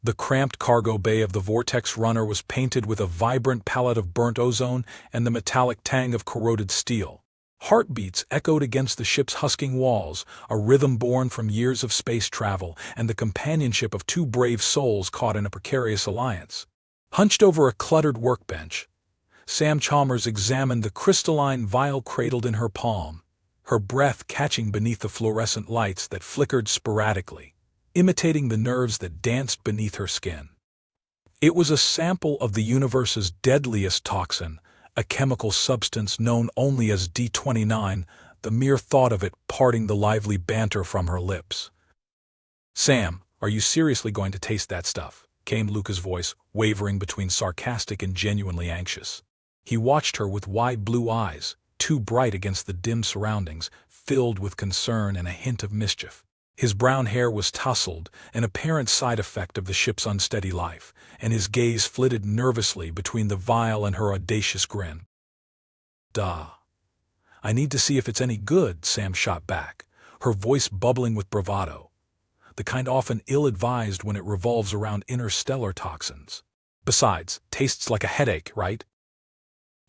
The cramped cargo bay of the Vortex Runner was painted with a vibrant palette of burnt ozone and the metallic tang of corroded steel. Heartbeats echoed against the ship's husking walls, a rhythm born from years of space travel and the companionship of two brave souls caught in a precarious alliance. Hunched over a cluttered workbench, Sam Chalmers examined the crystalline vial cradled in her palm, her breath catching beneath the fluorescent lights that flickered sporadically, imitating the nerves that danced beneath her skin. It was a sample of the universe's deadliest toxin, a chemical substance known only as D29, the mere thought of it parting the lively banter from her lips. "Sam, are you seriously going to taste that stuff?" came Luca's voice, wavering between sarcastic and genuinely anxious. He watched her with wide blue eyes, too bright against the dim surroundings, filled with concern and a hint of mischief. His brown hair was tousled, an apparent side effect of the ship's unsteady life, and his gaze flitted nervously between the vial and her audacious grin. "Duh. I need to see if it's any good," Sam shot back, her voice bubbling with bravado, the kind often ill-advised when it revolves around interstellar toxins. "Besides, tastes like a headache, right?"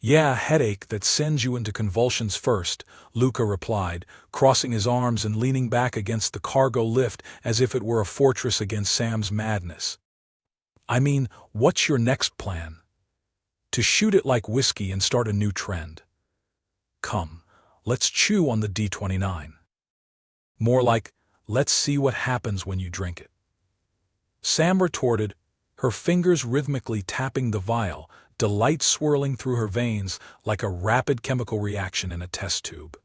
"Yeah, a headache that sends you into convulsions first," Luca replied, crossing his arms and leaning back against the cargo lift as if it were a fortress against Sam's madness. "I mean, what's your next plan? To shoot it like whiskey and start a new trend? Come, let's chew on the D29. More like, let's see what happens when you drink it." Sam retorted, her fingers rhythmically tapping the vial, delight swirling through her veins like a rapid chemical reaction in a test tube.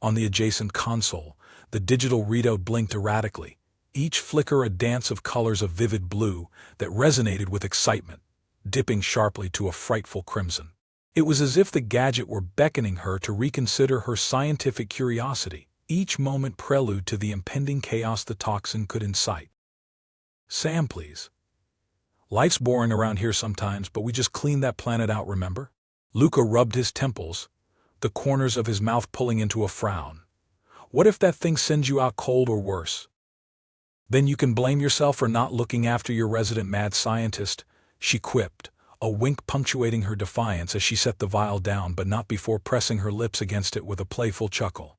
On the adjacent console, the digital readout blinked erratically, each flicker a dance of colors of vivid blue that resonated with excitement, dipping sharply to a frightful crimson. It was as if the gadget were beckoning her to reconsider her scientific curiosity, each moment prelude to the impending chaos the toxin could incite. "Sam, please. Life's boring around here sometimes, but we just cleaned that planet out, remember?" Luca rubbed his temples, the corners of his mouth pulling into a frown. "What if that thing sends you out cold or worse? Then you can blame yourself for not looking after your resident mad scientist," she quipped, a wink punctuating her defiance as she set the vial down but not before pressing her lips against it with a playful chuckle.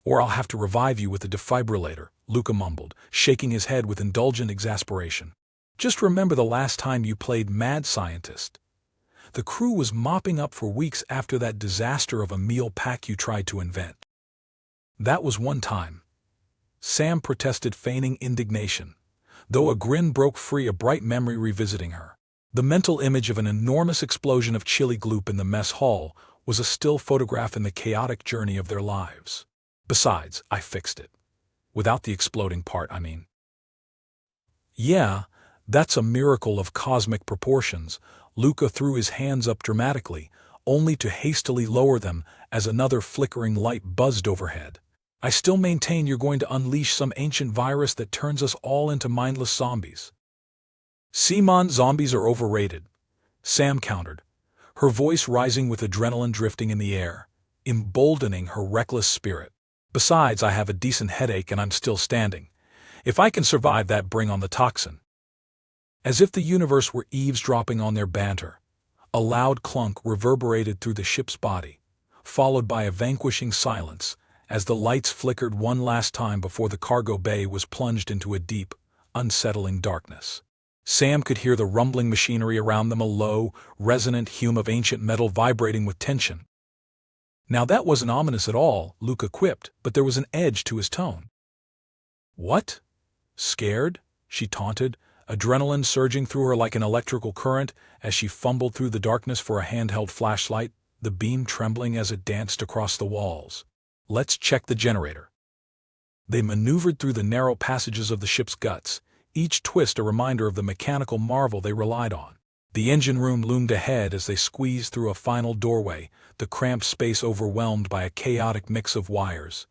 "Or I'll have to revive you with a defibrillator," Luca mumbled, shaking his head with indulgent exasperation. "Just remember the last time you played mad scientist. The crew was mopping up for weeks after that disaster of a meal pack you tried to invent." "That was one time," Sam protested, feigning indignation, though a grin broke free, a bright memory revisiting her. The mental image of an enormous explosion of chili gloop in the mess hall was a still photograph in the chaotic journey of their lives. "Besides, I fixed it. Without the exploding part, I mean." "Yeah, that's a miracle of cosmic proportions." Luca threw his hands up dramatically, only to hastily lower them as another flickering light buzzed overhead. "I still maintain you're going to unleash some ancient virus that turns us all into mindless zombies." "Simon, zombies are overrated," Sam countered, her voice rising with adrenaline drifting in the air, emboldening her reckless spirit. "Besides, I have a decent headache and I'm still standing. If I can survive that, bring on the toxin." As if the universe were eavesdropping on their banter, a loud clunk reverberated through the ship's body, followed by a vanquishing silence as the lights flickered one last time before the cargo bay was plunged into a deep, unsettling darkness. Sam could hear the rumbling machinery around them, a low, resonant hum of ancient metal vibrating with tension. "Now that wasn't ominous at all," Luca quipped, but there was an edge to his tone. "What? Scared?" she taunted, adrenaline surging through her like an electrical current as she fumbled through the darkness for a handheld flashlight, the beam trembling as it danced across the walls. "Let's check the generator." They maneuvered through the narrow passages of the ship's guts, each twist a reminder of the mechanical marvel they relied on. The engine room loomed ahead as they squeezed through a final doorway, the cramped space overwhelmed by a chaotic mix of wires,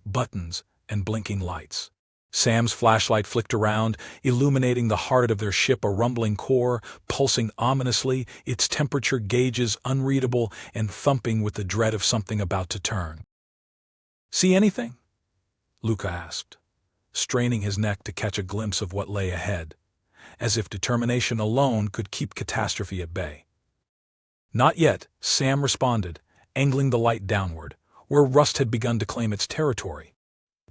buttons, and blinking lights. Sam's flashlight flicked around, illuminating the heart of their ship, a rumbling core, pulsing ominously, its temperature gauges unreadable and thumping with the dread of something about to turn. "See anything?" Luca asked, straining his neck to catch a glimpse of what lay ahead. as if determination alone could keep catastrophe at bay. "Not yet," Sam responded, angling the light downward, where rust had begun to claim its territory.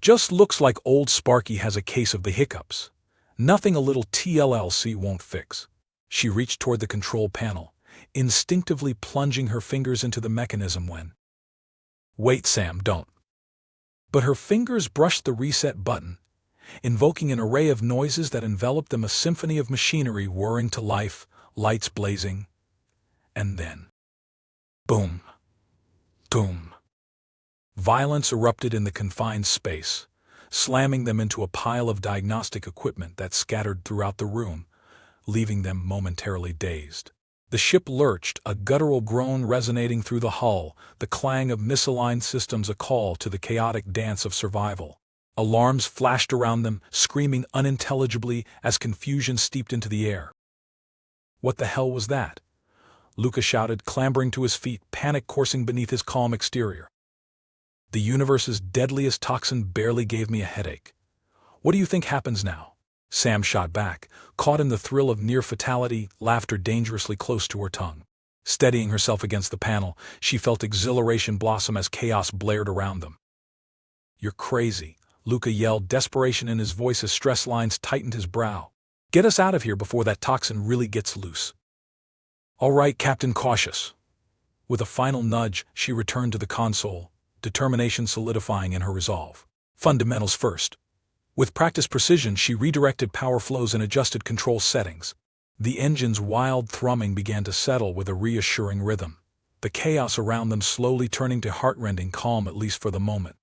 "Just looks like old Sparky has a case of the hiccups. Nothing a little TLC won't fix." She reached toward the control panel, instinctively plunging her fingers into the mechanism when... "Wait, Sam, don't." But her fingers brushed the reset button, invoking an array of noises that enveloped them, a symphony of machinery whirring to life, lights blazing, and then... boom, boom. Violence erupted in the confined space, slamming them into a pile of diagnostic equipment that scattered throughout the room, leaving them momentarily dazed. The ship lurched, a guttural groan resonating through the hull, the clang of misaligned systems a call to the chaotic dance of survival. Alarms flashed around them, screaming unintelligibly as confusion steeped into the air. "What the hell was that?" Luca shouted, clambering to his feet, panic coursing beneath his calm exterior. "The universe's deadliest toxin barely gave me a headache. What do you think happens now?" Sam shot back, caught in the thrill of near fatality, laughter dangerously close to her tongue. Steadying herself against the panel, she felt exhilaration blossom as chaos blared around them. "You're crazy," Luca yelled, desperation in his voice as stress lines tightened his brow. "Get us out of here before that toxin really gets loose." "All right, Captain, cautious." With a final nudge, she returned to the console, determination solidifying in her resolve. Fundamentals first. With practiced precision, she redirected power flows and adjusted control settings. The engine's wild thrumming began to settle with a reassuring rhythm, the chaos around them slowly turning to heartrending calm, at least for the moment.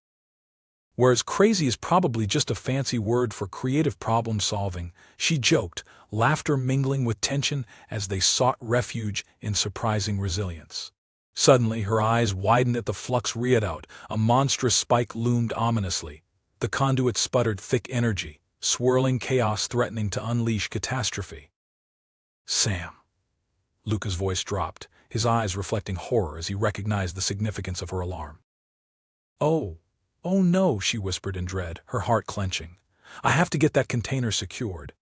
Whereas crazy is probably just a fancy word for creative problem-solving, she joked, laughter mingling with tension as they sought refuge in surprising resilience. Suddenly, her eyes widened at the flux readout. A monstrous spike loomed ominously. The conduit sputtered thick energy, swirling chaos threatening to unleash catastrophe. "Sam." Luca's voice dropped, his eyes reflecting horror as he recognized the significance of her alarm. "Oh no," she whispered in dread, her heart clenching. "I have to get that container secured."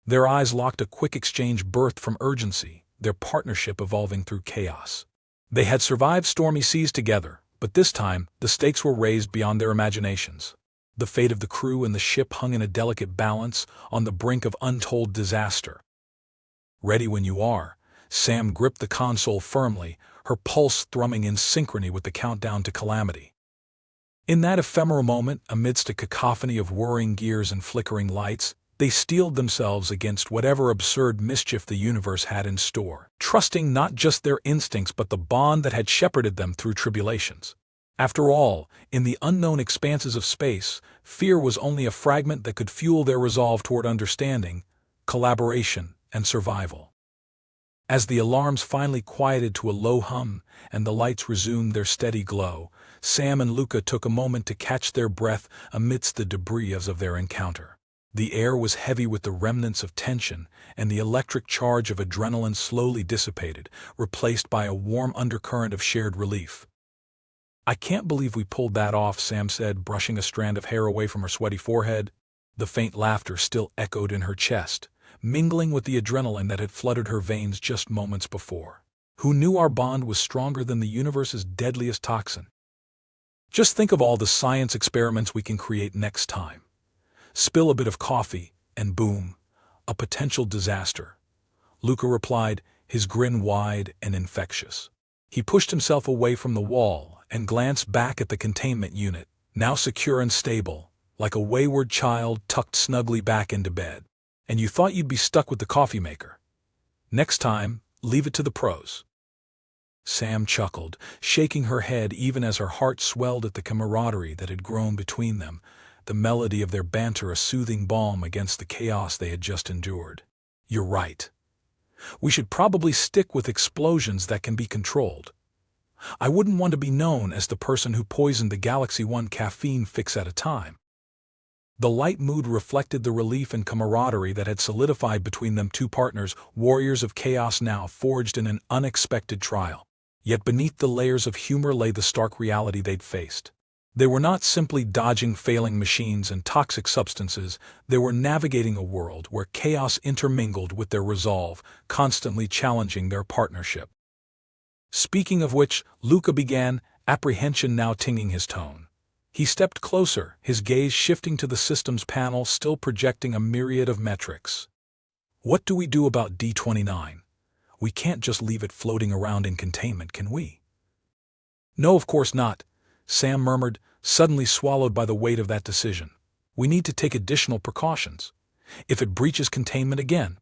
Their eyes locked, a quick exchange birthed from urgency, their partnership evolving through chaos. They had survived stormy seas together, but this time the stakes were raised beyond their imaginations. The fate of the crew and the ship hung in a delicate balance, on the brink of untold disaster. "Ready when you are." Sam gripped the console firmly, her pulse thrumming in synchrony with the countdown to calamity. In that ephemeral moment, amidst a cacophony of whirring gears and flickering lights, they steeled themselves against whatever absurd mischief the universe had in store, trusting not just their instincts but the bond that had shepherded them through tribulations. After all, in the unknown expanses of space, fear was only a fragment that could fuel their resolve toward understanding, collaboration, and survival. As the alarms finally quieted to a low hum and the lights resumed their steady glow, Sam and Luca took a moment to catch their breath amidst the debris of their encounter. The air was heavy with the remnants of tension, and the electric charge of adrenaline slowly dissipated, replaced by a warm undercurrent of shared relief. "I can't believe we pulled that off," Sam said, brushing a strand of hair away from her sweaty forehead. The faint laughter still echoed in her chest, mingling with the adrenaline that had flooded her veins just moments before. "Who knew our bond was stronger than the universe's deadliest toxin? Just think of all the science experiments we can create next time. Spill a bit of coffee, and boom, a potential disaster." Luca replied, his grin wide and infectious. He pushed himself away from the wall and glanced back at the containment unit, now secure and stable, like a wayward child tucked snugly back into bed. "And you thought you'd be stuck with the coffee maker? Next time, leave it to the pros." Sam chuckled, shaking her head even as her heart swelled at the camaraderie that had grown between them, the melody of their banter a soothing balm against the chaos they had just endured. "You're right. We should probably stick with explosions that can be controlled. I wouldn't want to be known as the person who poisoned the galaxy one caffeine fix at a time." The light mood reflected the relief and camaraderie that had solidified between them, two partners, warriors of chaos now forged in an unexpected trial. Yet beneath the layers of humor lay the stark reality they'd faced. They were not simply dodging failing machines and toxic substances, they were navigating a world where chaos intermingled with their resolve, constantly challenging their partnership. Speaking of which, Luca began, apprehension now tinging his tone. He stepped closer, his gaze shifting to the systems panel still projecting a myriad of metrics. What do we do about D29? We can't just leave it floating around in containment, can we? No, of course not, Sam murmured, suddenly swallowed by the weight of that decision. We need to take additional precautions. If it breaches containment again.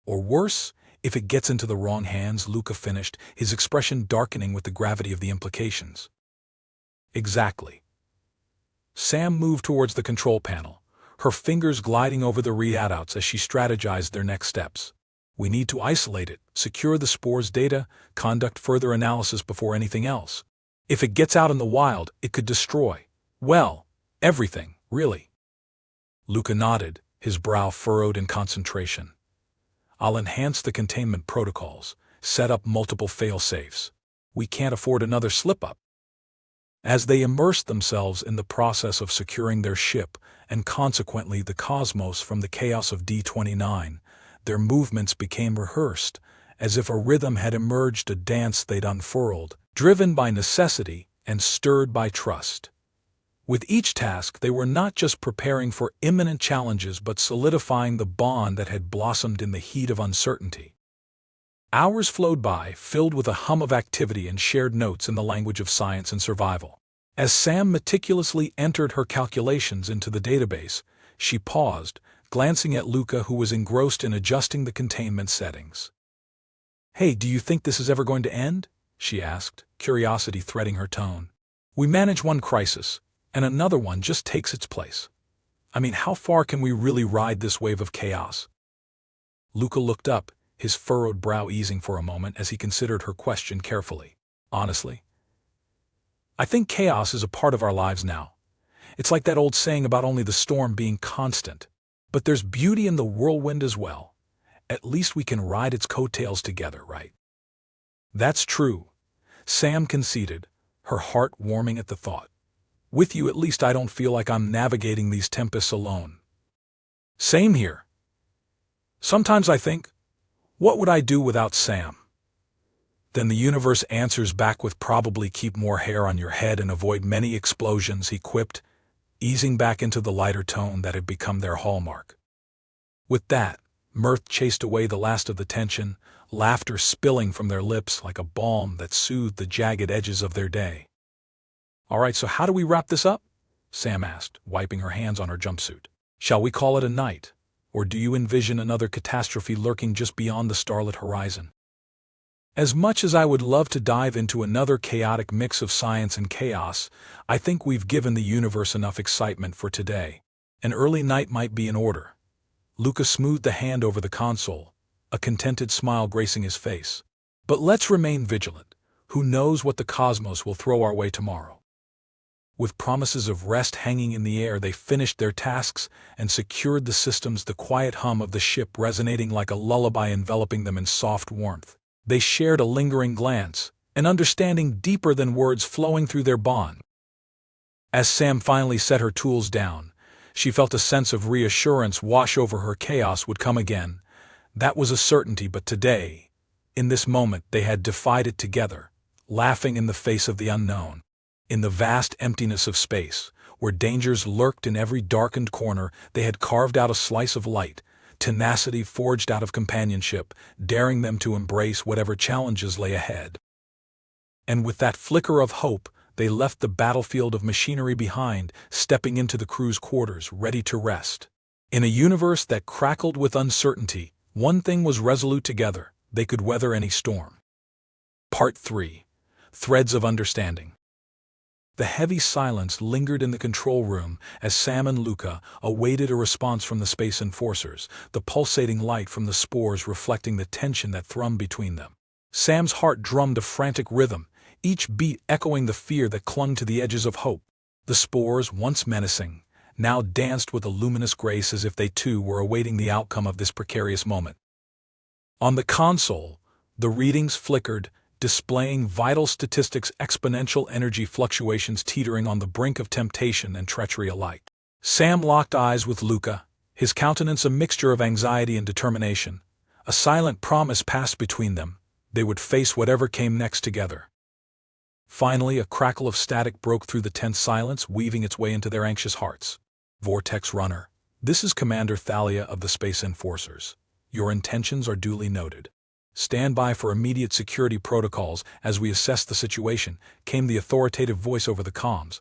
Or worse, if it gets into the wrong hands, Luca finished, his expression darkening with the gravity of the implications. Exactly. Sam moved towards the control panel, her fingers gliding over the readouts as she strategized their next steps. We need to isolate it, secure the spores data, conduct further analysis before anything else. If it gets out in the wild, it could destroy, well, everything, really. Luca nodded, his brow furrowed in concentration. I'll enhance the containment protocols, set up multiple fail-safes. We can't afford another slip-up. As they immersed themselves in the process of securing their ship, and consequently the cosmos from the chaos of D29, their movements became rehearsed, as if a rhythm had emerged, a dance they'd unfurled, driven by necessity and stirred by trust. With each task, they were not just preparing for imminent challenges but solidifying the bond that had blossomed in the heat of uncertainty. Hours flowed by, filled with a hum of activity and shared notes in the language of science and survival. As Sam meticulously entered her calculations into the database, she paused, glancing at Luca, who was engrossed in adjusting the containment settings. "Hey, do you think this is ever going to end?" she asked, curiosity threading her tone. "We manage one crisis, and another one just takes its place. I mean, how far can we really ride this wave of chaos?" Luca looked up, his furrowed brow easing for a moment as he considered her question carefully. "Honestly, I think chaos is a part of our lives now. It's like that old saying about only the storm being constant. But there's beauty in the whirlwind as well. At least we can ride its coattails together, right?" "That's true," Sam conceded, her heart warming at the thought. "With you, at least I don't feel like I'm navigating these tempests alone." "Same here. Sometimes I think, what would I do without Sam?" Then the universe answers back with probably keep more hair on your head and avoid many explosions, he quipped, easing back into the lighter tone that had become their hallmark. With that, mirth chased away the last of the tension, laughter spilling from their lips like a balm that soothed the jagged edges of their day. "All right, so how do we wrap this up?" Sam asked, wiping her hands on her jumpsuit. "Shall we call it a night, or do you envision another catastrophe lurking just beyond the starlit horizon?" As much as I would love to dive into another chaotic mix of science and chaos, I think we've given the universe enough excitement for today. An early night might be in order. Luca smoothed the hand over the console, a contented smile gracing his face. But let's remain vigilant. Who knows what the cosmos will throw our way tomorrow? With promises of rest hanging in the air, they finished their tasks and secured the systems, the quiet hum of the ship resonating like a lullaby enveloping them in soft warmth. They shared a lingering glance, an understanding deeper than words flowing through their bond. As Sam finally set her tools down, she felt a sense of reassurance wash over her. Chaos would come again. That was a certainty, but today, in this moment, they had defied it together, laughing in the face of the unknown. In the vast emptiness of space, where dangers lurked in every darkened corner, they had carved out a slice of light, tenacity forged out of companionship, daring them to embrace whatever challenges lay ahead. And with that flicker of hope, they left the battlefield of machinery behind, stepping into the crew's quarters, ready to rest. In a universe that crackled with uncertainty, one thing was resolute together: they could weather any storm. Part 3. Threads of Understanding. The heavy silence lingered in the control room as Sam and Luca awaited a response from the space enforcers, the pulsating light from the spores reflecting the tension that thrummed between them. Sam's heart drummed a frantic rhythm, each beat echoing the fear that clung to the edges of hope. The spores, once menacing, now danced with a luminous grace as if they too were awaiting the outcome of this precarious moment. On the console, the readings flickered, displaying vital statistics, exponential energy fluctuations teetering on the brink of temptation and treachery alike. Sam locked eyes with Luca, his countenance a mixture of anxiety and determination. A silent promise passed between them. They would face whatever came next together. Finally, a crackle of static broke through the tense silence, weaving its way into their anxious hearts. Vortex Runner, this is Commander Thalia of the Space Enforcers. Your intentions are duly noted. Stand by for immediate security protocols as we assess the situation, came the authoritative voice over the comms.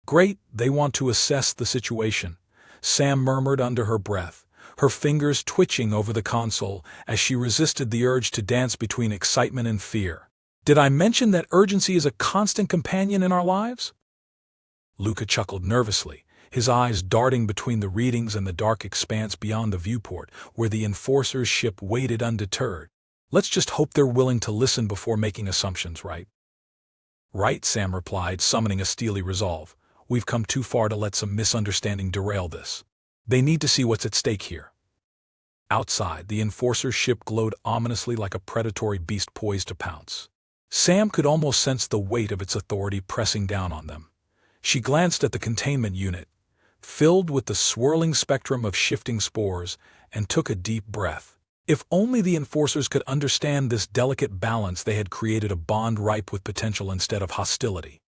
Great, they want to assess the situation, Sam murmured under her breath, her fingers twitching over the console as she resisted the urge to dance between excitement and fear. Did I mention that urgency is a constant companion in our lives? Luca chuckled nervously, his eyes darting between the readings and the dark expanse beyond the viewport, where the Enforcer's ship waited undeterred. Let's just hope they're willing to listen before making assumptions, right? Right, Sam replied, summoning a steely resolve. We've come too far to let some misunderstanding derail this. They need to see what's at stake here. Outside, the Enforcer's ship glowed ominously like a predatory beast poised to pounce. Sam could almost sense the weight of its authority pressing down on them. She glanced at the containment unit, filled with the swirling spectrum of shifting spores, and took a deep breath. If only the Enforcers could understand this delicate balance, they had created a bond ripe with potential instead of hostility.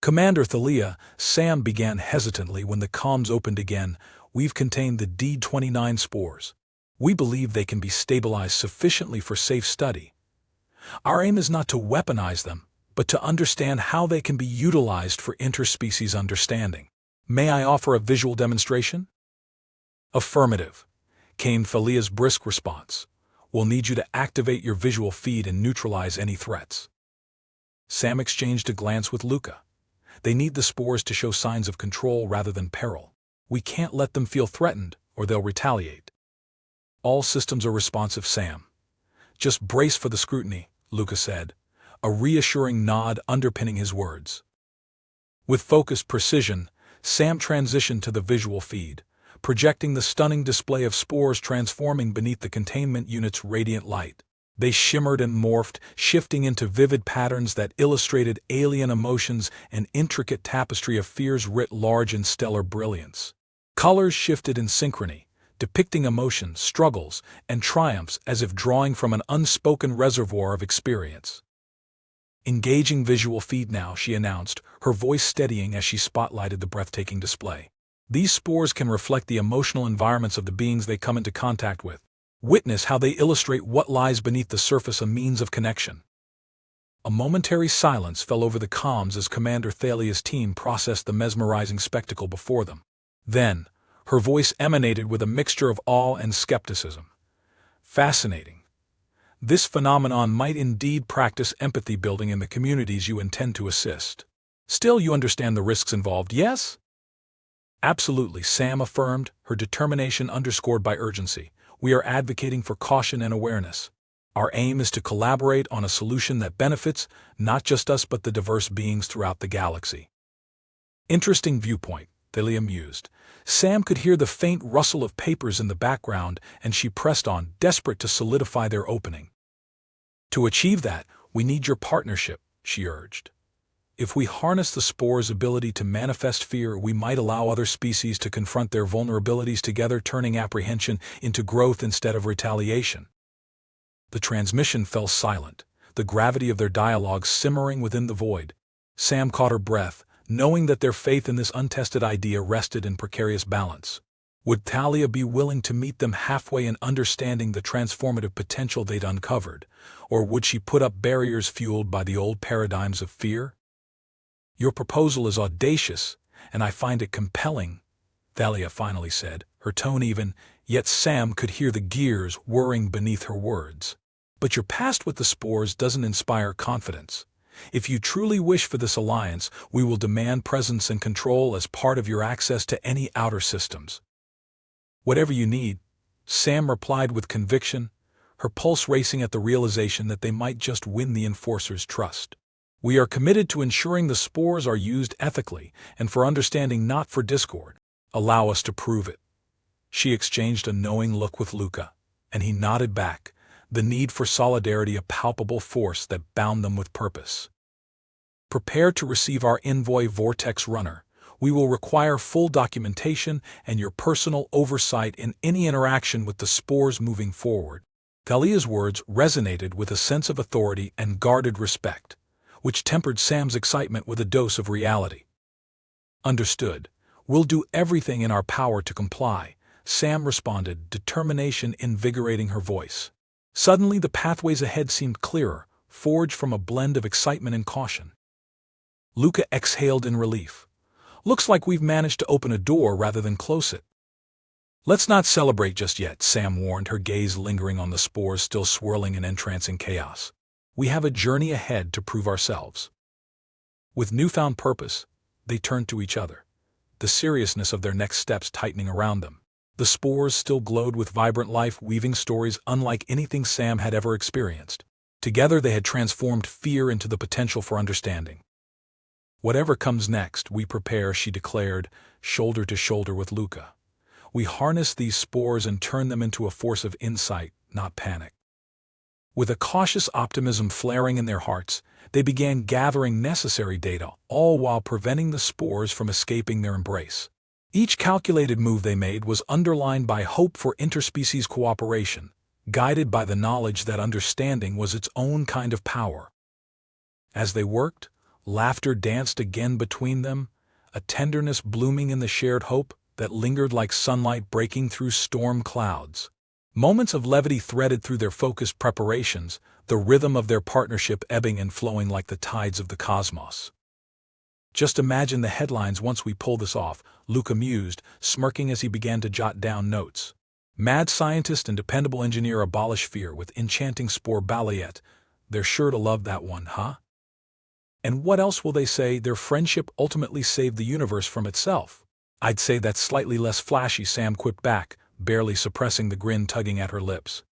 Commander Thalia, Sam began hesitantly when the comms opened again. We've contained the D-29 spores. We believe they can be stabilized sufficiently for safe study. Our aim is not to weaponize them, but to understand how they can be utilized for interspecies understanding. May I offer a visual demonstration? Affirmative, came Thalia's brisk response. We'll need you to activate your visual feed and neutralize any threats. Sam exchanged a glance with Luca. They need the spores to show signs of control rather than peril. We can't let them feel threatened, or they'll retaliate. All systems are responsive, Sam. Just brace for the scrutiny, Luca said, a reassuring nod underpinning his words. With focused precision, Sam transitioned to the visual feed, projecting the stunning display of spores transforming beneath the containment unit's radiant light. They shimmered and morphed, shifting into vivid patterns that illustrated alien emotions, an intricate tapestry of fears writ large in stellar brilliance. Colors shifted in synchrony, depicting emotions, struggles, and triumphs as if drawing from an unspoken reservoir of experience. Engaging visual feed now, she announced, her voice steadying as she spotlighted the breathtaking display. These spores can reflect the emotional environments of the beings they come into contact with. Witness how they illustrate what lies beneath the surface, a means of connection. A momentary silence fell over the comms as Commander Thalia's team processed the mesmerizing spectacle before them. Then, her voice emanated with a mixture of awe and skepticism. Fascinating. This phenomenon might indeed practice empathy building in the communities you intend to assist. Still, you understand the risks involved, yes? Absolutely, Sam affirmed, her determination underscored by urgency. We are advocating for caution and awareness. Our aim is to collaborate on a solution that benefits not just us but the diverse beings throughout the galaxy. Interesting viewpoint, Thalia mused. Sam could hear the faint rustle of papers in the background, and she pressed on, desperate to solidify their opening. To achieve that, we need your partnership, she urged. If we harness the spore's ability to manifest fear, we might allow other species to confront their vulnerabilities together, turning apprehension into growth instead of retaliation. The transmission fell silent, the gravity of their dialogue simmering within the void. Sam caught her breath, knowing that their faith in this untested idea rested in precarious balance. Would Thalia be willing to meet them halfway in understanding the transformative potential they'd uncovered, or would she put up barriers fueled by the old paradigms of fear? Your proposal is audacious, and I find it compelling, Thalia finally said, her tone even, yet Sam could hear the gears whirring beneath her words. But your past with the spores doesn't inspire confidence. If you truly wish for this alliance, we will demand presence and control as part of your access to any outer systems. Whatever you need, Sam replied with conviction, her pulse racing at the realization that they might just win the Enforcer's trust. We are committed to ensuring the spores are used ethically and for understanding, not for discord. Allow us to prove it. She exchanged a knowing look with Luca, and he nodded back, the need for solidarity a palpable force that bound them with purpose. Prepare to receive our envoy Vortex Runner. We will require full documentation and your personal oversight in any interaction with the spores moving forward. Galia's words resonated with a sense of authority and guarded respect, which tempered Sam's excitement with a dose of reality. Understood. We'll do everything in our power to comply, Sam responded, determination invigorating her voice. Suddenly the pathways ahead seemed clearer, forged from a blend of excitement and caution. Luca exhaled in relief. Looks like we've managed to open a door rather than close it. Let's not celebrate just yet, Sam warned, her gaze lingering on the spores still swirling in entrancing chaos. We have a journey ahead to prove ourselves. With newfound purpose, they turned to each other, the seriousness of their next steps tightening around them. The spores still glowed with vibrant life, weaving stories unlike anything Sam had ever experienced. Together they had transformed fear into the potential for understanding. Whatever comes next, we prepare, she declared, shoulder to shoulder with Luca. We harness these spores and turn them into a force of insight, not panic. With a cautious optimism flaring in their hearts, they began gathering necessary data, all while preventing the spores from escaping their embrace. Each calculated move they made was underlined by hope for interspecies cooperation, guided by the knowledge that understanding was its own kind of power. As they worked, laughter danced again between them, a tenderness blooming in the shared hope that lingered like sunlight breaking through storm clouds. Moments of levity threaded through their focused preparations, the rhythm of their partnership ebbing and flowing like the tides of the cosmos. Just imagine the headlines once we pull this off, Luca mused, smirking as he began to jot down notes. Mad scientist and dependable engineer abolish fear with enchanting spore balliet. They're sure to love that one, huh? And what else will they say? Their friendship ultimately saved the universe from itself. I'd say that's slightly less flashy, Sam quipped back, barely suppressing the grin tugging at her lips.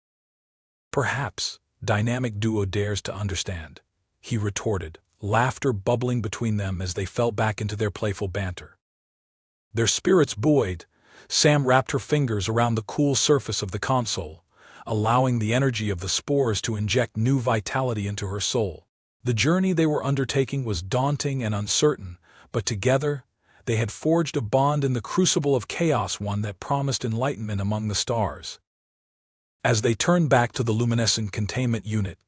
Perhaps, dynamic duo dares to understand, he retorted, laughter bubbling between them as they fell back into their playful banter. Their spirits buoyed. Sam wrapped her fingers around the cool surface of the console, allowing the energy of the spores to inject new vitality into her soul. The journey they were undertaking was daunting and uncertain, but together, they had forged a bond in the crucible of chaos, one that promised enlightenment among the stars. As they turned back to the luminescent containment unit,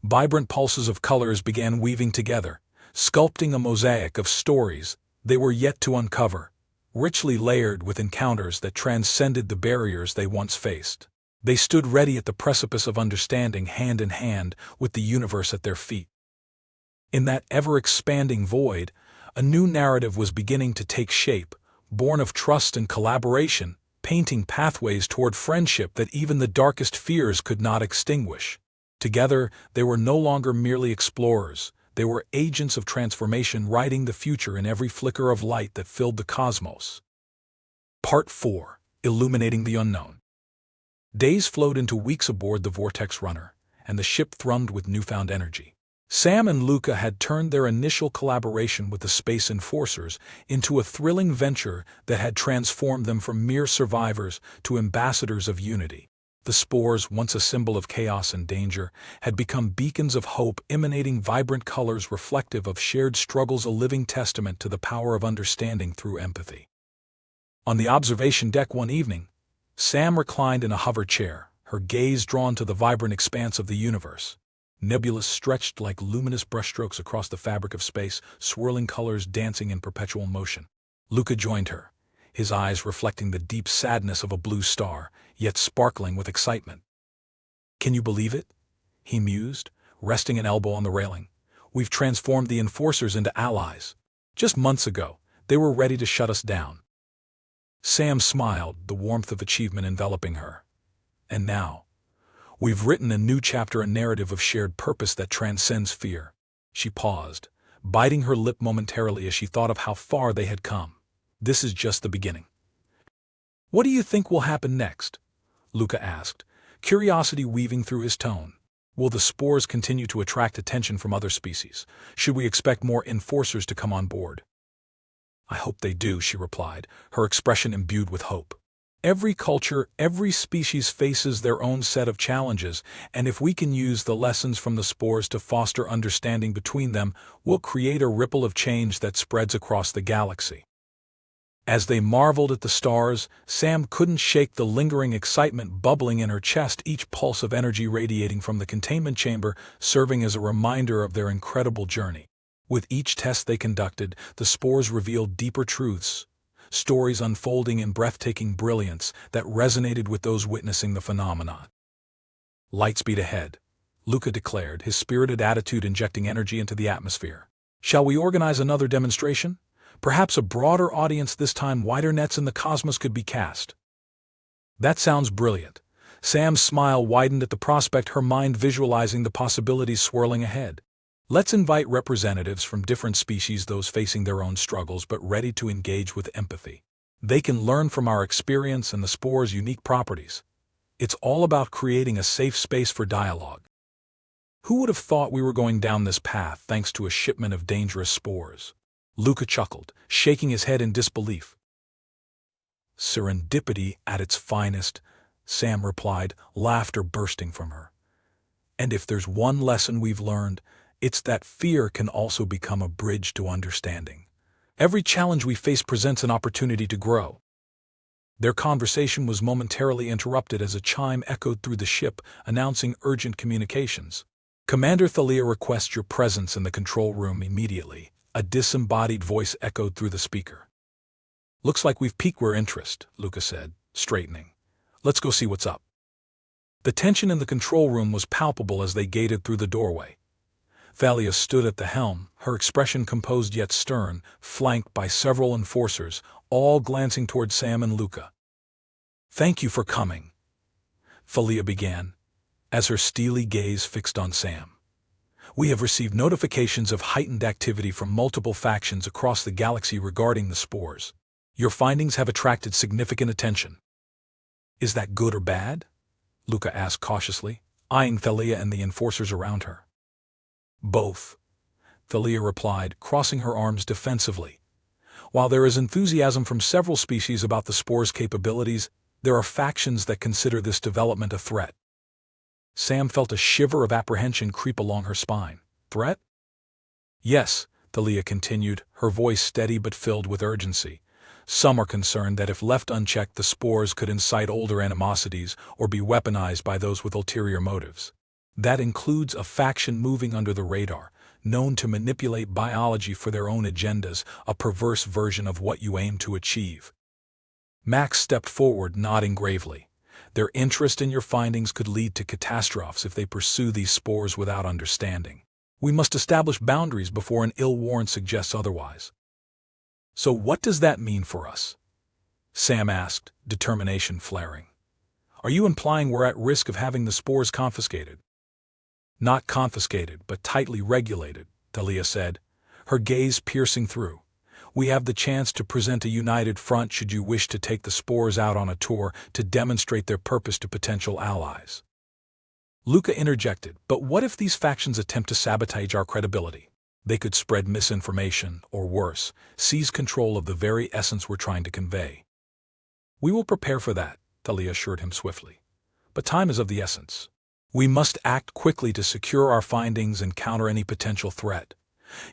vibrant pulses of colors began weaving together, sculpting a mosaic of stories they were yet to uncover, richly layered with encounters that transcended the barriers they once faced. They stood ready at the precipice of understanding, hand in hand with the universe at their feet. In that ever-expanding void, a new narrative was beginning to take shape, born of trust and collaboration, painting pathways toward friendship that even the darkest fears could not extinguish. Together, they were no longer merely explorers. They were agents of transformation, writing the future in every flicker of light that filled the cosmos. Part 4. Illuminating the Unknown. Days flowed into weeks aboard the Vortex Runner, and the ship thrummed with newfound energy. Sam and Luca had turned their initial collaboration with the Space Enforcers into a thrilling venture that had transformed them from mere survivors to ambassadors of unity. The spores, once a symbol of chaos and danger, had become beacons of hope, emanating vibrant colors reflective of shared struggles, a living testament to the power of understanding through empathy. On the observation deck one evening, Sam reclined in a hover chair, her gaze drawn to the vibrant expanse of the universe. Nebulas stretched like luminous brushstrokes across the fabric of space, swirling colors dancing in perpetual motion. Luca joined her, his eyes reflecting the deep sadness of a blue star, yet sparkling with excitement. Can you believe it? He mused, resting an elbow on the railing. We've transformed the enforcers into allies. Just months ago, they were ready to shut us down. Sam smiled, the warmth of achievement enveloping her. And now, we've written a new chapter, a narrative of shared purpose that transcends fear. She paused, biting her lip momentarily as she thought of how far they had come. This is just the beginning. What do you think will happen next? Luca asked, curiosity weaving through his tone. Will the spores continue to attract attention from other species? Should we expect more enforcers to come on board? I hope they do, she replied, her expression imbued with hope. Every culture, every species faces their own set of challenges, and if we can use the lessons from the spores to foster understanding between them, we'll create a ripple of change that spreads across the galaxy. As they marveled at the stars, Sam couldn't shake the lingering excitement bubbling in her chest, each pulse of energy radiating from the containment chamber serving as a reminder of their incredible journey. With each test they conducted, the spores revealed deeper truths, stories unfolding in breathtaking brilliance that resonated with those witnessing the phenomenon. "Lightspeed ahead," Luca declared, his spirited attitude injecting energy into the atmosphere. "Shall we organize another demonstration? Perhaps a broader audience this time, wider nets in the cosmos could be cast." "That sounds brilliant." Sam's smile widened at the prospect, her mind visualizing the possibilities swirling ahead. "Let's invite representatives from different species, those facing their own struggles but ready to engage with empathy. They can learn from our experience and the spores' unique properties. It's all about creating a safe space for dialogue." Who would have thought we were going down this path thanks to a shipment of dangerous spores? Luca chuckled, shaking his head in disbelief. "Serendipity at its finest," Sam replied, laughter bursting from her. "And if there's one lesson we've learned, it's that fear can also become a bridge to understanding. Every challenge we face presents an opportunity to grow." Their conversation was momentarily interrupted as a chime echoed through the ship, announcing urgent communications. "Commander Thalia requests your presence in the control room immediately," a disembodied voice echoed through the speaker. "Looks like we've piqued their interest," Luca said, straightening. "Let's go see what's up." The tension in the control room was palpable as they gated through the doorway. Thalia stood at the helm, her expression composed yet stern, flanked by several enforcers, all glancing toward Sam and Luca. "Thank you for coming," Thalia began, as her steely gaze fixed on Sam. "We have received notifications of heightened activity from multiple factions across the galaxy regarding the spores. Your findings have attracted significant attention." "Is that good or bad?" Luca asked cautiously, eyeing Thalia and the enforcers around her. "Both," Thalia replied, crossing her arms defensively. "While there is enthusiasm from several species about the spores' capabilities, there are factions that consider this development a threat." Sam felt a shiver of apprehension creep along her spine. "Threat?" "Yes," Thalia continued, her voice steady but filled with urgency. "Some are concerned that if left unchecked, the spores could incite older animosities or be weaponized by those with ulterior motives. That includes a faction moving under the radar, known to manipulate biology for their own agendas, a perverse version of what you aim to achieve." Max stepped forward, nodding gravely. "Their interest in your findings could lead to catastrophes if they pursue these spores without understanding. We must establish boundaries before an ill warrant suggests otherwise." "So what does that mean for us?" Sam asked, determination flaring. "Are you implying we're at risk of having the spores confiscated?" "Not confiscated, but tightly regulated," Thalia said, her gaze piercing through. "We have the chance to present a united front should you wish to take the spores out on a tour to demonstrate their purpose to potential allies." Luca interjected, "But what if these factions attempt to sabotage our credibility? They could spread misinformation, or worse, seize control of the very essence we're trying to convey." "We will prepare for that," Thalia assured him swiftly. "But time is of the essence. We must act quickly to secure our findings and counter any potential threat.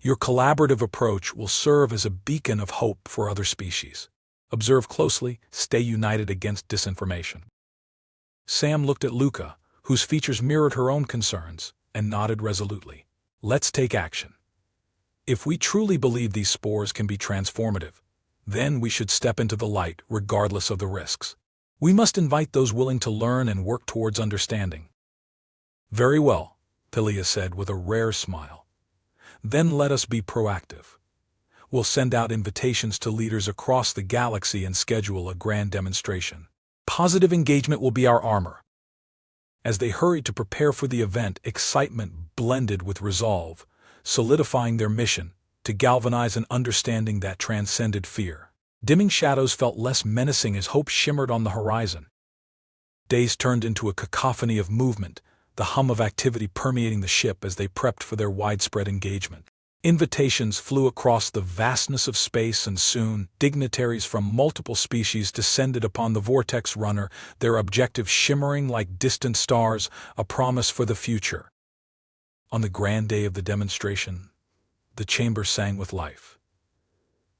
Your collaborative approach will serve as a beacon of hope for other species. Observe closely, stay united against disinformation." Sam looked at Luca, whose features mirrored her own concerns, and nodded resolutely. "Let's take action. If we truly believe these spores can be transformative, then we should step into the light regardless of the risks. We must invite those willing to learn and work towards understanding." "Very well," Thalia said with a rare smile. "Then let us be proactive. We'll send out invitations to leaders across the galaxy and schedule a grand demonstration. Positive engagement will be our armor." As they hurried to prepare for the event, excitement blended with resolve, solidifying their mission to galvanize an understanding that transcended fear. Dimming shadows felt less menacing as hope shimmered on the horizon. Days turned into a cacophony of movement, the hum of activity permeating the ship as they prepped for their widespread engagement. Invitations flew across the vastness of space, and soon dignitaries from multiple species descended upon the Vortex Runner, their objectives shimmering like distant stars, a promise for the future. On the grand day of the demonstration, the chamber sang with life.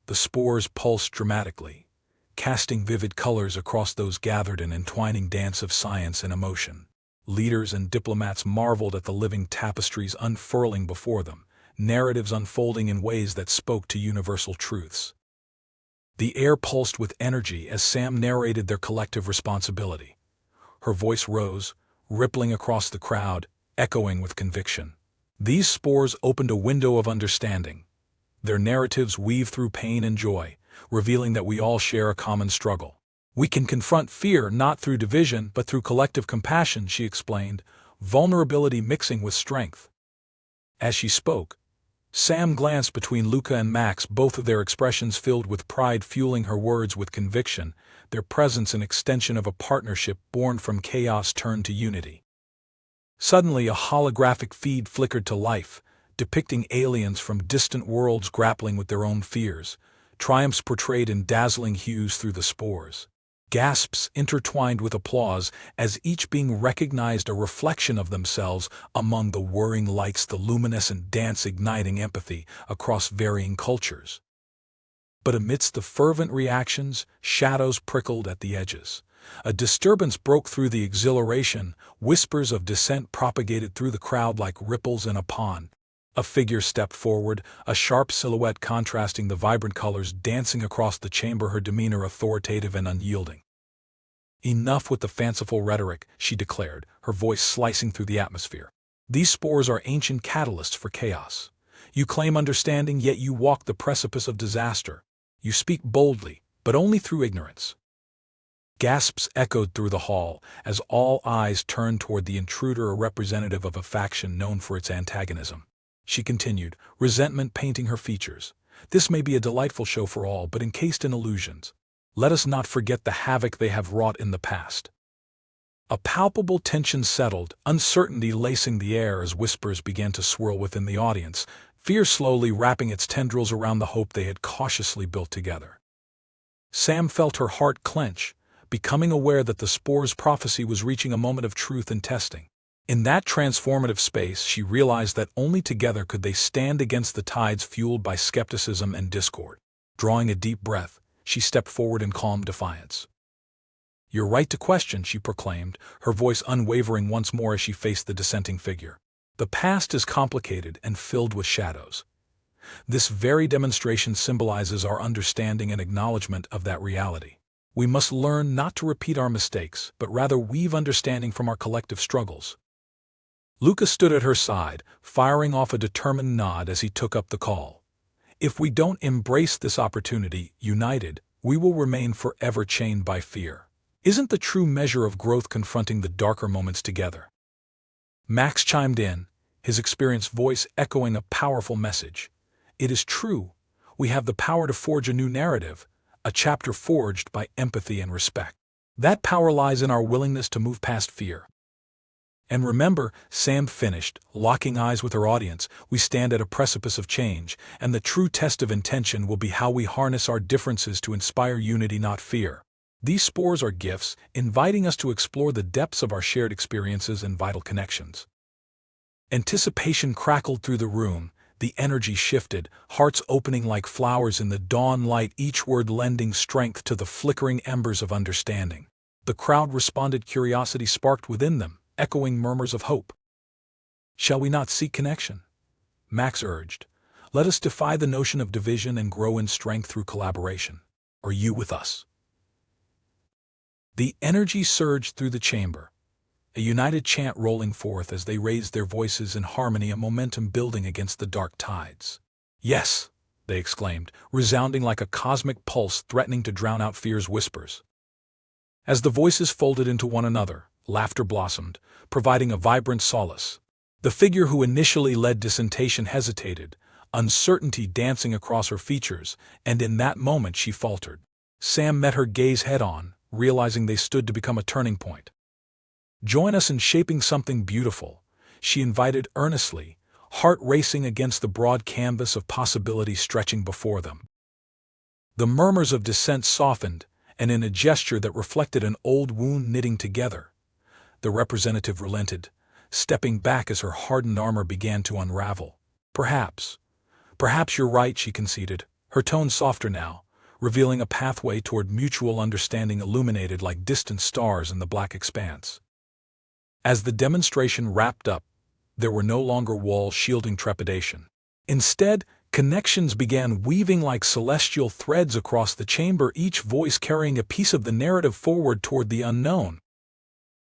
The spores pulsed dramatically, casting vivid colors across those gathered in an entwining dance of science and emotion. Leaders and diplomats marveled at the living tapestries unfurling before them, narratives unfolding in ways that spoke to universal truths. The air pulsed with energy as Sam narrated their collective responsibility. Her voice rose, rippling across the crowd, echoing with conviction. These spores opened a window of understanding. Their narratives weave through pain and joy, revealing that we all share a common struggle. We can confront fear not through division but through collective compassion, she explained, vulnerability mixing with strength. As she spoke, Sam glanced between Luca and Max, both of their expressions filled with pride fueling her words with conviction, their presence an extension of a partnership born from chaos turned to unity. Suddenly a holographic feed flickered to life, depicting aliens from distant worlds grappling with their own fears, triumphs portrayed in dazzling hues through the spores. Gasps intertwined with applause as each being recognized a reflection of themselves among the whirring lights, the luminescent dance igniting empathy across varying cultures. But amidst the fervent reactions, shadows prickled at the edges. A disturbance broke through the exhilaration, whispers of dissent propagated through the crowd like ripples in a pond. A figure stepped forward, a sharp silhouette contrasting the vibrant colors dancing across the chamber, her demeanor authoritative and unyielding. "Enough with the fanciful rhetoric," she declared, her voice slicing through the atmosphere. "These spores are ancient catalysts for chaos. You claim understanding, yet you walk the precipice of disaster. You speak boldly, but only through ignorance." Gasps echoed through the hall as all eyes turned toward the intruder, a representative of a faction known for its antagonism. She continued, resentment painting her features. "This may be a delightful show for all, but encased in illusions. Let us not forget the havoc they have wrought in the past." A palpable tension settled, uncertainty lacing the air as whispers began to swirl within the audience, fear slowly wrapping its tendrils around the hope they had cautiously built together. Sam felt her heart clench, becoming aware that the spore's prophecy was reaching a moment of truth and testing. In that transformative space, she realized that only together could they stand against the tides fueled by skepticism and discord. Drawing a deep breath, she stepped forward in calm defiance. "You're right to question," she proclaimed, her voice unwavering once more as she faced the dissenting figure. "The past is complicated and filled with shadows. This very demonstration symbolizes our understanding and acknowledgement of that reality. We must learn not to repeat our mistakes, but rather weave understanding from our collective struggles." Luca stood at her side, firing off a determined nod as he took up the call. "If we don't embrace this opportunity, united, we will remain forever chained by fear. Isn't the true measure of growth confronting the darker moments together?" Max chimed in, his experienced voice echoing a powerful message. "It is true. We have the power to forge a new narrative, a chapter forged by empathy and respect. That power lies in our willingness to move past fear." "And remember," Sam finished, locking eyes with her audience, "we stand at a precipice of change, and the true test of intention will be how we harness our differences to inspire unity, not fear. These spores are gifts, inviting us to explore the depths of our shared experiences and vital connections." Anticipation crackled through the room, the energy shifted, hearts opening like flowers in the dawn light, each word lending strength to the flickering embers of understanding. The crowd responded, curiosity sparked within them, echoing murmurs of hope. "Shall we not seek connection?" Max urged. "Let us defy the notion of division and grow in strength through collaboration. Are you with us?" The energy surged through the chamber, a united chant rolling forth as they raised their voices in harmony, a momentum building against the dark tides. "Yes!" they exclaimed, resounding like a cosmic pulse threatening to drown out fear's whispers. As the voices folded into one another, laughter blossomed, providing a vibrant solace. The figure who initially led dissentation hesitated, uncertainty dancing across her features, and in that moment she faltered. Sam met her gaze head-on, realizing they stood to become a turning point. "Join us in shaping something beautiful," she invited earnestly, heart racing against the broad canvas of possibility stretching before them. The murmurs of dissent softened, and in a gesture that reflected an old wound knitting together, the representative relented, stepping back as her hardened armor began to unravel. Perhaps you're right, she conceded, her tone softer now, revealing a pathway toward mutual understanding illuminated like distant stars in the black expanse. As the demonstration wrapped up, there were no longer walls shielding trepidation. Instead, connections began weaving like celestial threads across the chamber, each voice carrying a piece of the narrative forward toward the unknown.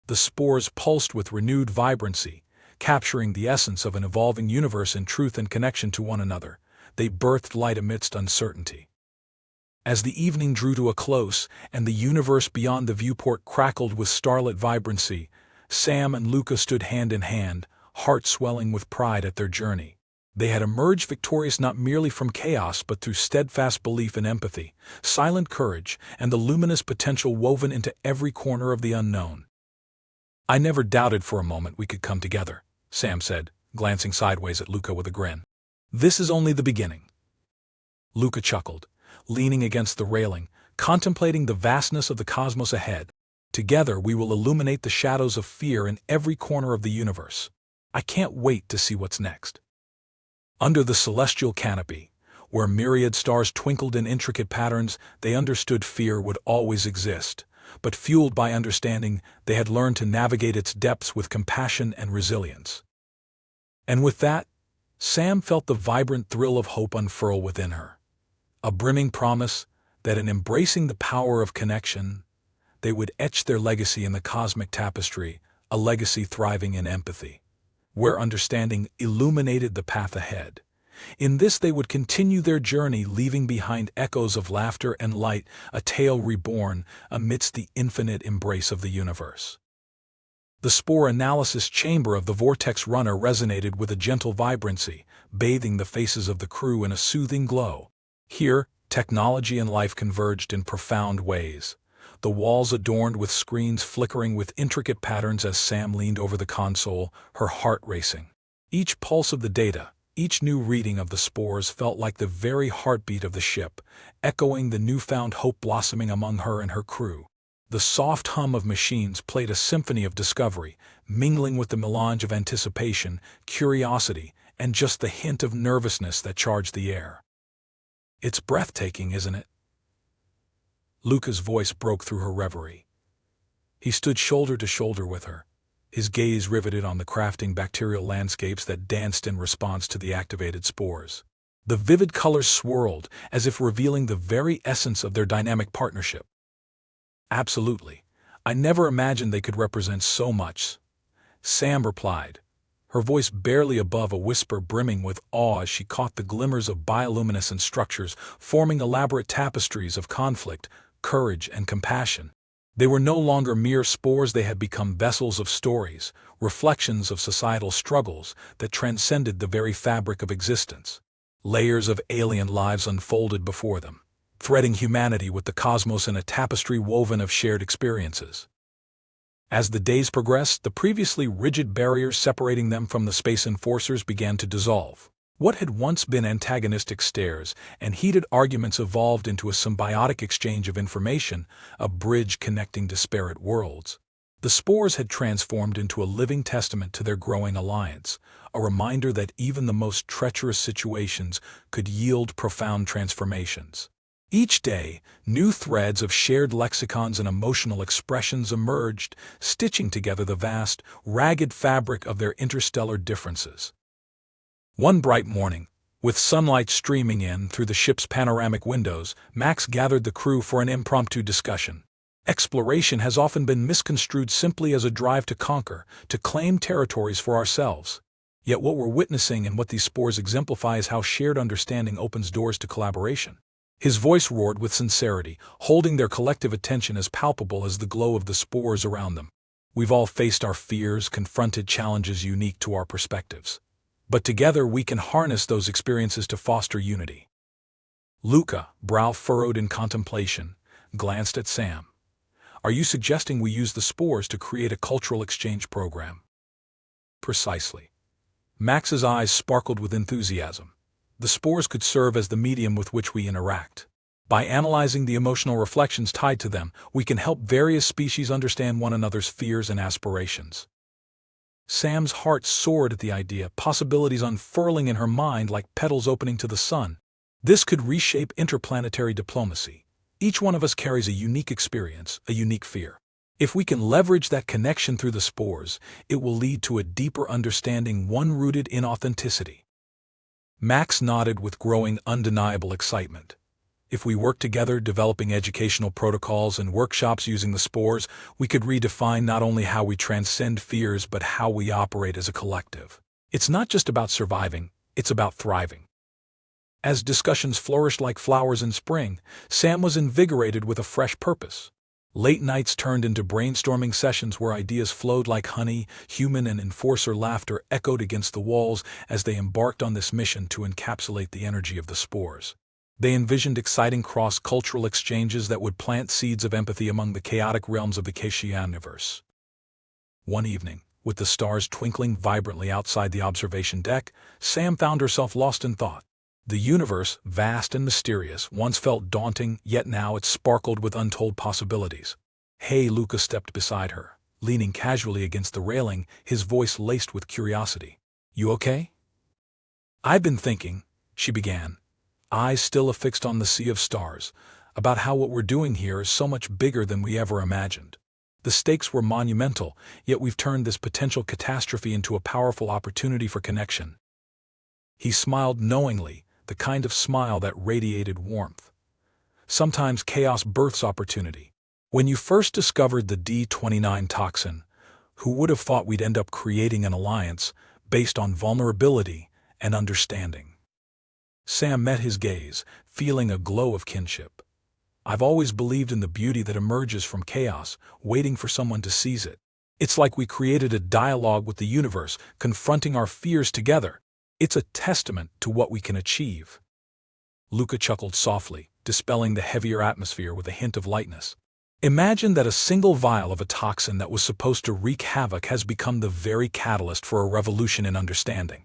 The spores pulsed with renewed vibrancy, capturing the essence of an evolving universe in truth and connection to one another. They birthed light amidst uncertainty. As the evening drew to a close and the universe beyond the viewport crackled with starlit vibrancy, Sam and Luca stood hand in hand, hearts swelling with pride at their journey. They had emerged victorious not merely from chaos but through steadfast belief and empathy, silent courage, and the luminous potential woven into every corner of the unknown. "I never doubted for a moment we could come together," Sam said, glancing sideways at Luca with a grin. "This is only the beginning." Luca chuckled, leaning against the railing, contemplating the vastness of the cosmos ahead. "Together we will illuminate the shadows of fear in every corner of the universe. I can't wait to see what's next." Under the celestial canopy, where myriad stars twinkled in intricate patterns, they understood fear would always exist, but fueled by understanding, they had learned to navigate its depths with compassion and resilience. And with that, Sam felt the vibrant thrill of hope unfurl within her, a brimming promise that in embracing the power of connection, they would etch their legacy in the cosmic tapestry, a legacy thriving in empathy, where understanding illuminated the path ahead. In this they would continue their journey, leaving behind echoes of laughter and light, a tale reborn amidst the infinite embrace of the universe. The spore analysis chamber of the Vortex Runner resonated with a gentle vibrancy, bathing the faces of the crew in a soothing glow. Here, technology and life converged in profound ways, the walls adorned with screens flickering with intricate patterns as Sam leaned over the console, her heart racing. Each pulse of the data, each new reading of the spores felt like the very heartbeat of the ship, echoing the newfound hope blossoming among her and her crew. The soft hum of machines played a symphony of discovery, mingling with the melange of anticipation, curiosity, and just the hint of nervousness that charged the air. "It's breathtaking, isn't it?" Luca's voice broke through her reverie. He stood shoulder to shoulder with her, his gaze riveted on the crafting bacterial landscapes that danced in response to the activated spores. The vivid colors swirled, as if revealing the very essence of their dynamic partnership. "Absolutely. I never imagined they could represent so much," Sam replied, her voice barely above a whisper, brimming with awe as she caught the glimmers of bioluminescent structures forming elaborate tapestries of conflict, courage, and compassion. They were no longer mere spores, they had become vessels of stories, reflections of societal struggles that transcended the very fabric of existence. Layers of alien lives unfolded before them, threading humanity with the cosmos in a tapestry woven of shared experiences. As the days progressed, the previously rigid barriers separating them from the space enforcers began to dissolve. What had once been antagonistic stares and heated arguments evolved into a symbiotic exchange of information, a bridge connecting disparate worlds. The spores had transformed into a living testament to their growing alliance, a reminder that even the most treacherous situations could yield profound transformations. Each day, new threads of shared lexicons and emotional expressions emerged, stitching together the vast, ragged fabric of their interstellar differences. One bright morning, with sunlight streaming in through the ship's panoramic windows, Max gathered the crew for an impromptu discussion. Exploration has often been misconstrued simply as a drive to conquer, to claim territories for ourselves. Yet what we're witnessing and what these spores exemplify is how shared understanding opens doors to collaboration. His voice roared with sincerity, holding their collective attention as palpable as the glow of the spores around them. "We've all faced our fears, confronted challenges unique to our perspectives. But together we can harness those experiences to foster unity." Luca, brow furrowed in contemplation, glanced at Sam. "Are you suggesting we use the spores to create a cultural exchange program?" "Precisely. Max's eyes sparkled with enthusiasm. The spores could serve as the medium with which we interact. By analyzing the emotional reflections tied to them, we can help various species understand one another's fears and aspirations. Sam's heart soared at the idea, possibilities unfurling in her mind like petals opening to the sun. This could reshape interplanetary diplomacy. Each one of us carries a unique experience, a unique fear. If we can leverage that connection through the spores, it will lead to a deeper understanding, one rooted in authenticity. Max nodded with growing, undeniable excitement. If we work together, developing educational protocols and workshops using the spores, we could redefine not only how we transcend fears but how we operate as a collective. It's not just about surviving, it's about thriving. As discussions flourished like flowers in spring, Sam was invigorated with a fresh purpose. Late nights turned into brainstorming sessions where ideas flowed like honey. Human and enforcer laughter echoed against the walls as they embarked on this mission to encapsulate the energy of the spores. They envisioned exciting cross-cultural exchanges that would plant seeds of empathy among the chaotic realms of the HFY universe. One evening, with the stars twinkling vibrantly outside the observation deck, Sam found herself lost in thought. The universe, vast and mysterious, once felt daunting, yet now it sparkled with untold possibilities. "Hey," Luca stepped beside her, leaning casually against the railing, his voice laced with curiosity. "You okay?" "I've been thinking," she began, eyes still affixed on the sea of stars, "about how what we're doing here is so much bigger than we ever imagined. The stakes were monumental, yet we've turned this potential catastrophe into a powerful opportunity for connection." He smiled knowingly, the kind of smile that radiated warmth. Sometimes chaos births opportunity. When you first discovered the D29 toxin, who would have thought we'd end up creating an alliance based on vulnerability and understanding? Sam met his gaze, feeling a glow of kinship. "I've always believed in the beauty that emerges from chaos, waiting for someone to seize it. It's like we created a dialogue with the universe, confronting our fears together. It's a testament to what we can achieve." Luca chuckled softly, dispelling the heavier atmosphere with a hint of lightness. "Imagine that a single vial of a toxin that was supposed to wreak havoc has become the very catalyst for a revolution in understanding."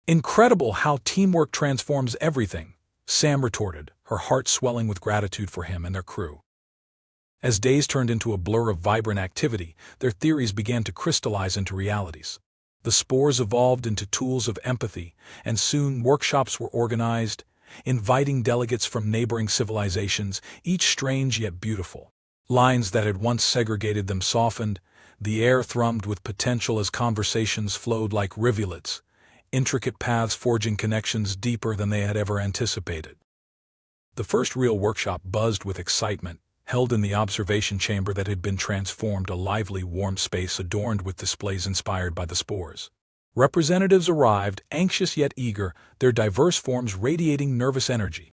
"Incredible how teamwork transforms everything," Sam retorted, her heart swelling with gratitude for him and their crew. As days turned into a blur of vibrant activity, their theories began to crystallize into realities. The spores evolved into tools of empathy, and soon workshops were organized, inviting delegates from neighboring civilizations, each strange yet beautiful. Lines that had once segregated them softened, the air thrummed with potential as conversations flowed like rivulets, intricate paths forging connections deeper than they had ever anticipated. The first real workshop buzzed with excitement, held in the observation chamber that had been transformed, a lively, warm space adorned with displays inspired by the spores. Representatives arrived, anxious yet eager, their diverse forms radiating nervous energy.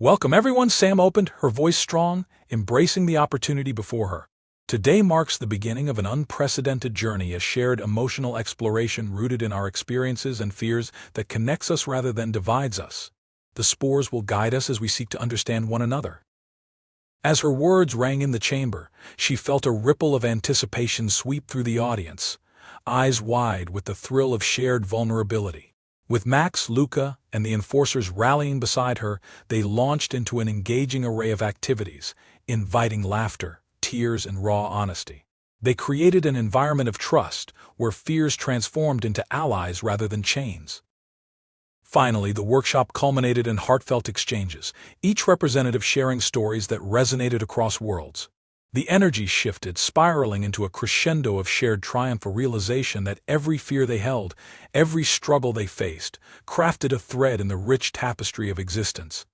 "Welcome everyone," Sam opened, her voice strong, embracing the opportunity before her. "Today marks the beginning of an unprecedented journey, a shared emotional exploration rooted in our experiences and fears that connects us rather than divides us. The spores will guide us as we seek to understand one another." As her words rang in the chamber, she felt a ripple of anticipation sweep through the audience, eyes wide with the thrill of shared vulnerability. With Max, Luca, and the enforcers rallying beside her, they launched into an engaging array of activities, inviting laughter, tears, and raw honesty. They created an environment of trust, where fears transformed into allies rather than chains. Finally, the workshop culminated in heartfelt exchanges, each representative sharing stories that resonated across worlds. The energy shifted, spiraling into a crescendo of shared triumph, a realization that every fear they held, every struggle they faced, crafted a thread in the rich tapestry of existence.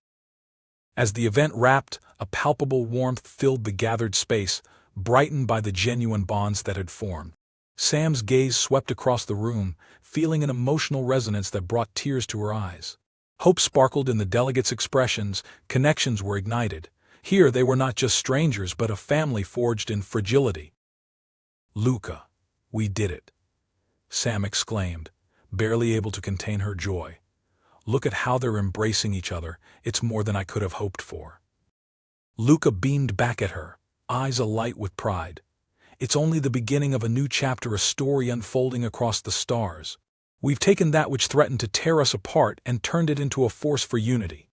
As the event wrapped, a palpable warmth filled the gathered space, brightened by the genuine bonds that had formed. Sam's gaze swept across the room, feeling an emotional resonance that brought tears to her eyes. Hope sparkled in the delegates' expressions, connections were ignited. Here they were not just strangers but a family forged in fragility. "Luca, we did it," Sam exclaimed, barely able to contain her joy. "Look at how they're embracing each other, it's more than I could have hoped for." Luca beamed back at her, eyes alight with pride. "It's only the beginning of a new chapter, a story unfolding across the stars." We've taken that which threatened to tear us apart and turned it into a force for unity.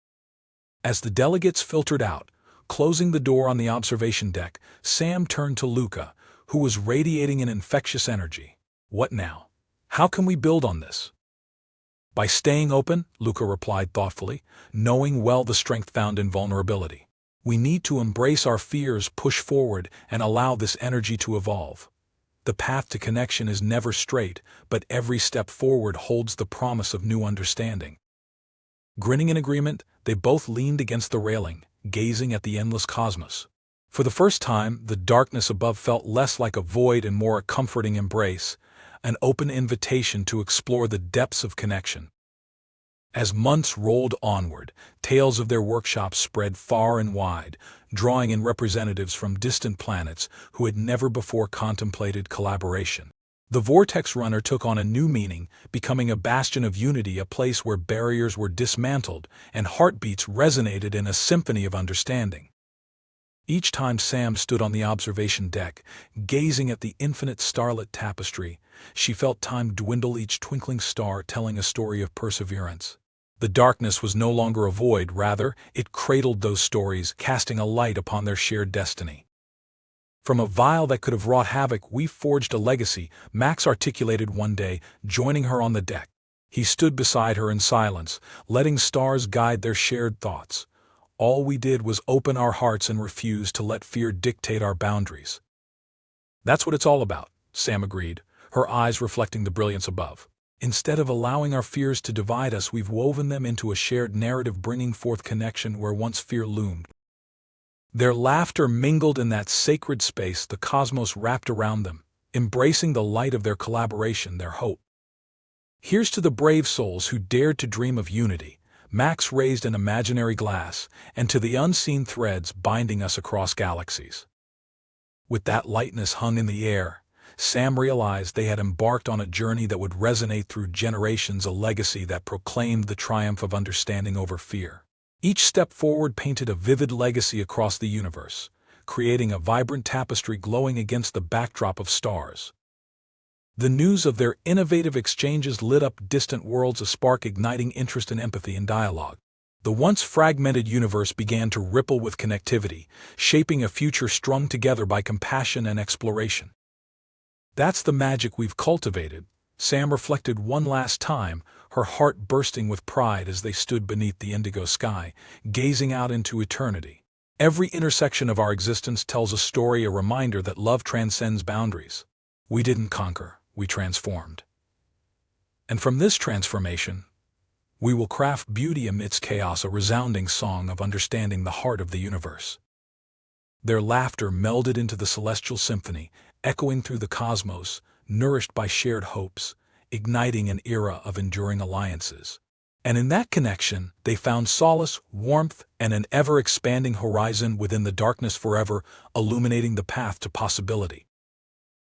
As the delegates filtered out, closing the door on the observation deck, Sam turned to Luca, who was radiating an infectious energy. What now? How can we build on this? By staying open, Luca replied thoughtfully, knowing well the strength found in vulnerability. We need to embrace our fears, push forward, and allow this energy to evolve. The path to connection is never straight, but every step forward holds the promise of new understanding. Grinning in agreement, they both leaned against the railing, gazing at the endless cosmos. For the first time, the darkness above felt less like a void and more a comforting embrace, an open invitation to explore the depths of connection. As months rolled onward, tales of their workshops spread far and wide, drawing in representatives from distant planets who had never before contemplated collaboration. The Vortex Runner took on a new meaning, becoming a bastion of unity, a place where barriers were dismantled and heartbeats resonated in a symphony of understanding. Each time Sam stood on the observation deck, gazing at the infinite starlit tapestry, she felt time dwindle, each twinkling star telling a story of perseverance. The darkness was no longer a void, rather, it cradled those stories, casting a light upon their shared destiny. From a vial that could have wrought havoc, we forged a legacy, Max articulated one day, joining her on the deck. He stood beside her in silence, letting stars guide their shared thoughts. All we did was open our hearts and refuse to let fear dictate our boundaries. That's what it's all about, Sam agreed, her eyes reflecting the brilliance above. Instead of allowing our fears to divide us, we've woven them into a shared narrative, bringing forth connection where once fear loomed. Their laughter mingled in that sacred space, the cosmos wrapped around them, embracing the light of their collaboration, their hope. Here's to the brave souls who dared to dream of unity, Max raised an imaginary glass, and to the unseen threads binding us across galaxies. With that lightness hung in the air, Sam realized they had embarked on a journey that would resonate through generations, a legacy that proclaimed the triumph of understanding over fear. Each step forward painted a vivid legacy across the universe, creating a vibrant tapestry glowing against the backdrop of stars. The news of their innovative exchanges lit up distant worlds, a spark igniting interest and empathy in dialogue. The once fragmented universe began to ripple with connectivity, shaping a future strung together by compassion and exploration. That's the magic we've cultivated, Sam reflected one last time, her heart bursting with pride as they stood beneath the indigo sky, gazing out into eternity. Every intersection of our existence tells a story, a reminder that love transcends boundaries. We didn't conquer, we transformed. And from this transformation, we will craft beauty amidst chaos, a resounding song of understanding the heart of the universe. Their laughter melded into the celestial symphony, echoing through the cosmos, nourished by shared hopes, igniting an era of enduring alliances. And in that connection, they found solace, warmth, and an ever-expanding horizon within the darkness, forever illuminating the path to possibility.